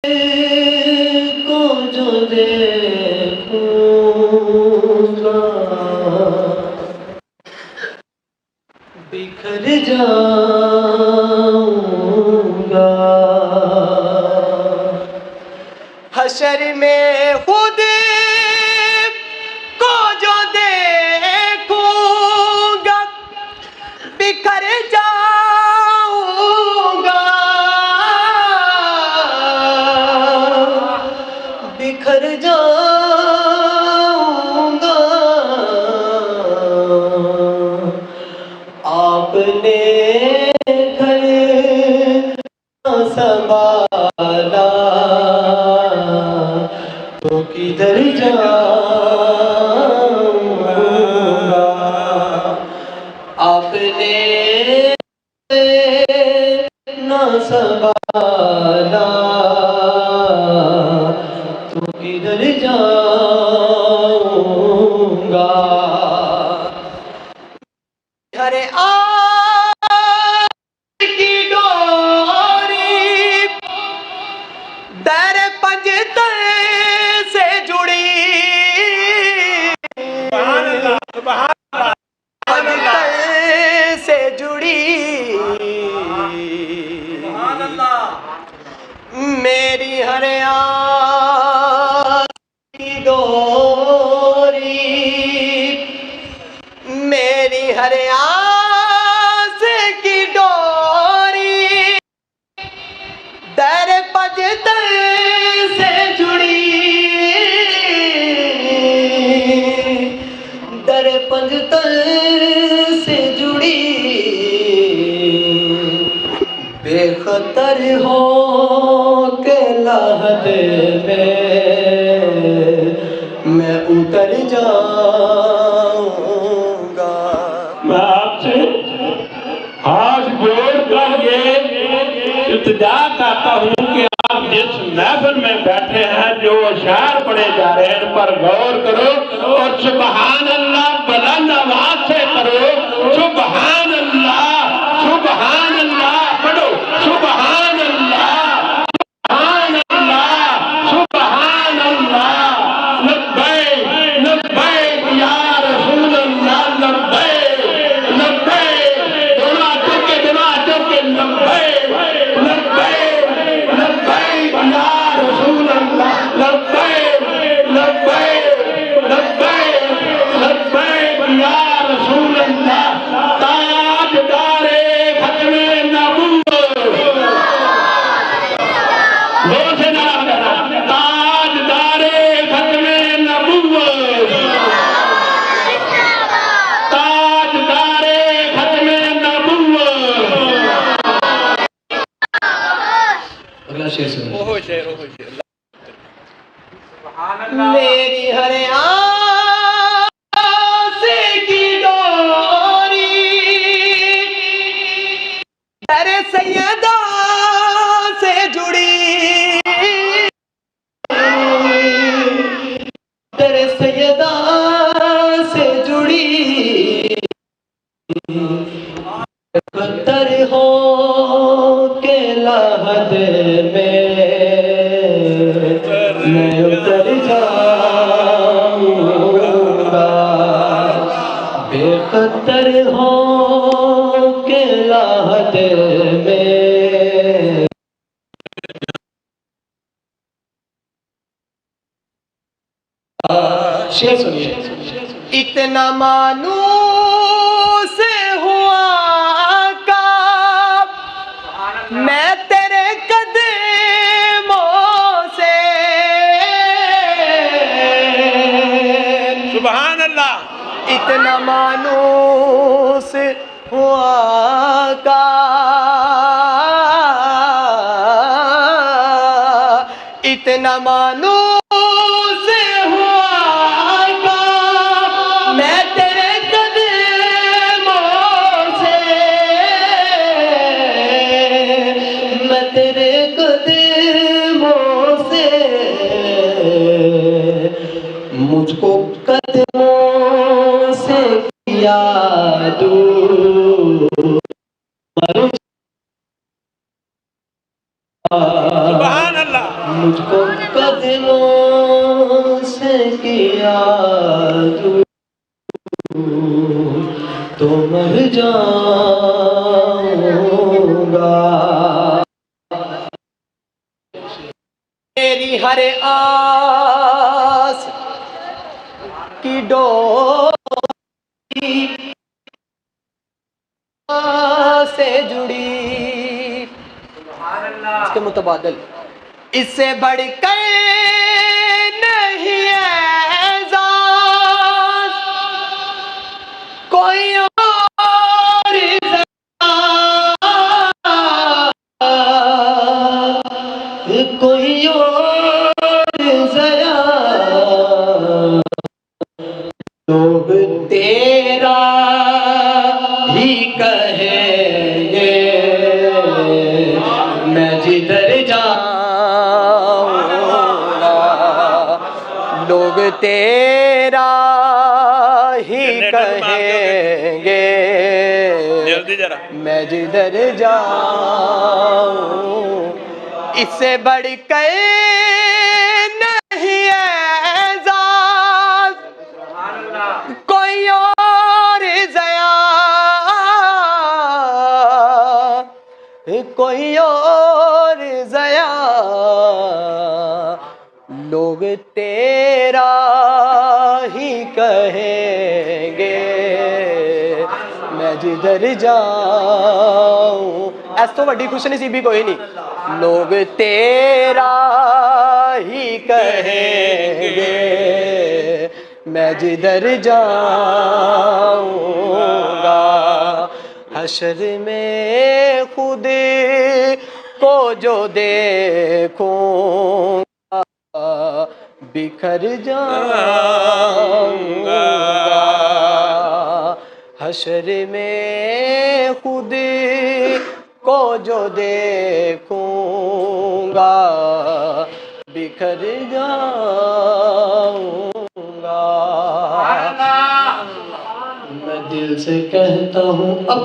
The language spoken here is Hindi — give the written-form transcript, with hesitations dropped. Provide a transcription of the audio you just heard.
को जो देखूंगा बिखर जाऊंगा। हशर में खुद को जो देखूंगा बिखर जाऊंगा। बिखर जाऊंगा। आपने घर संभाला तो किधर जाऊंगा। आपने न संभाला तो किधर जाऊंगा। हरे की डोरी दर पंजतन से जुड़ी। पंजतन से जुड़ी मेरी हरे की डोरी। मेरी हरे की डोरी दर पंजतन से जुड़ी। दर पंजतन से जुड़ी बेखतर हो के लहद में मैं उतर जाऊंगा। मैं आपसे हाथ जोड़कर ये इल्तिजा करता हूँ कि आप जिस महफिल में बैठे हैं जो अशार पढ़े जा रहे हैं इन पर गौर करो और सुबहान अल्लाह बुलंद आवाज से करो। सुबहान अल्लाह पढ़ो। सुबहान अल्लाह सुबहान अल्लाह। लब्बैक लब्बैक या रसूल अल्लाह। लब्बैक लब्बैक दोनों हाथों के लब्बैक लब्बैक लब्बैक या रसूल अल्लाह। लब्बैक लब्बैक लब्बैक लब्बैक या रसूल अल्लाह। ताजदारे खत्मे नबूवत ताजदारे खत्मे नबूवत। ताजदारे खत्मे नबूवत। अगला शेर सुनिए। मेरी हरे आसे की डोरी तेरे सैयदा से जुड़ी। तेरे सैयदा से जुड़ी बदतर हो के लहद में मैं उतर जाऊंगा। बेखतर हो के लहद में। शेर सुनिए। इतना मानूस हुआ का मैं तेरे कदमों से। सुभान अल्लाह। इतना मानूस हुआ का इतना मानूस हुआ का मैं तेरे कदमों से। मैं तेरे कदमों से मुझको कदमों से किया दूर। सुभान अल्लाह। मुझको कदमों से किया दूर तो मर जाऊंगा। मेरी हर आस की डोरी से जुड़ी, इसके मुतबादल इससे बढ़कर नहीं है एजाज कोई और कोई और ज़या लोग तेरा ही कहेंगे मैं जिधर जाऊंगा। लोग तेरा ही कहेंगे मैं जिधर जाऊं। इससे बढ़कर नहीं है एजाज कोई और ज़या कोई और ज़या लोग तेरा ही कहेंगे मैं जिधर जाऊं। ऐस तो वड्डी खुशनसीबी कोई नहीं। लोग तेरा ही कहेंगे मैं जिधर जाऊंगा। हशर में खुद को जो देखूंगा बिखर जाऊंगा। हशर में खुद को जो देखूंगा बिखर जाऊंगा। मैं दिल से कहता हूँ अब